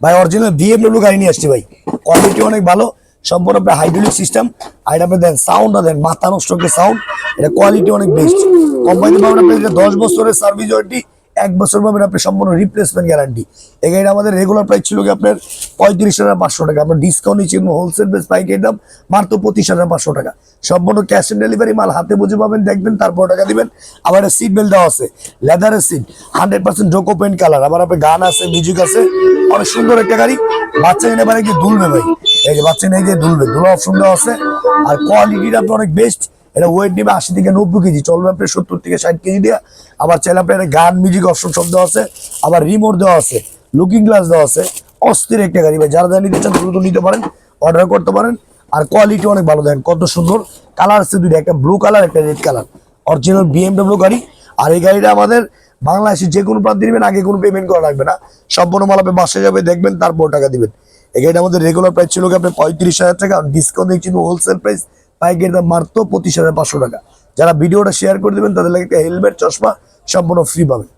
ভাই original BMW গাড়ি নিয়ে আসছি ভাই, কোয়ালিটি অনেক ভালো, সম্পূর্ণ আপনার হাইড্রোলিক সিস্টেম। আর এটা আপনি দেন সাউন্ডটা দেন, মাথা নষ্ট সাউন্ড, এটা কোয়ালিটি অনেক বেস্ট। কোম্পানিতে পাবেন আপনি 10 বছরের সার্ভিস ওয়ারেন্টি, 1 বছর পাবেন আপনি সম্পূর্ণ রিপ্লেসমেন্ট গ্যারান্টি। এই গাড়িটা আমাদের রেগুলার প্রাইস ছিল কি আপনার 35,500 টাকা, আমরা ডিসকাউন্ট নিচ্ছি হোলসেল বেস পাইকারি দাম মাত্র 25,500 টাকা। সম্পূর্ণ ক্যাশ অন ডেলিভারি, মাল হাতে বুঝে পাবেন, দেখবেন তারপর টাকা দিবেন। আবার একটা সিট বেল্ট দেওয়া আছে, লেদারের সিট, 100% জোকো পেন্ট কালার। আবার আপনার গান আছে, মিউজিক আছে, অনেক সুন্দর একটা গাড়ি। বাচ্চা কিনে পারে কি দুলবে ভাই, এই যে বাচ্চা নিয়ে গিয়ে দুলবে, দুলা অপশন দেওয়া আছে। আর কোয়ালিটিটা আপনার অনেক বেস্ট। এটা ওয়েট নেবে 80 থেকে 90 কেজি, চলবে আপনার 70 থেকে 60 কেজি দিয়ে। আবার চাইলে আপনার একটা গান মিউজিক অপশন সব দেওয়া আছে, আবার রিমোট দেওয়া আছে, লুকিং গ্লাস দেওয়া আছে। অস্থির একটা গাড়ি ভাই, যারা নিতে চান দ্রুত নিতে পারেন, অর্ডার করতে পারেন। আর কোয়ালিটি অনেক ভালো, দেখেন কত সুন্দর কালার আছে দুইটা, একটা ব্লু কালার একটা রেড কালার, অরিজিনাল বিএমডব্লিউ গাড়ি। আর এই গাড়িটা আমাদের বাংলাদেশে যে কোনো প্রান্তে নেবেন, আগে কোনো পেমেন্ট করা লাগবে না, সম্পূর্ণ মাল আপনি বাসে যাবে, দেখবেন তারপর টাকা দিবেন। এই গাড়িটা আমাদের রেগুলার প্রাইস ছিল আপনার 35,000 টাকা, ডিসকাউন্ট দিচ্ছি হোলসেল প্রাইস পাইকারি দাম মাত্র 25,500 টাকা। যারা ভিডিওটা শেয়ার করে দেবেন তাদের লাগে একটা হেলমেট, চশমা সম্পূর্ণ ফ্রি পাবেন।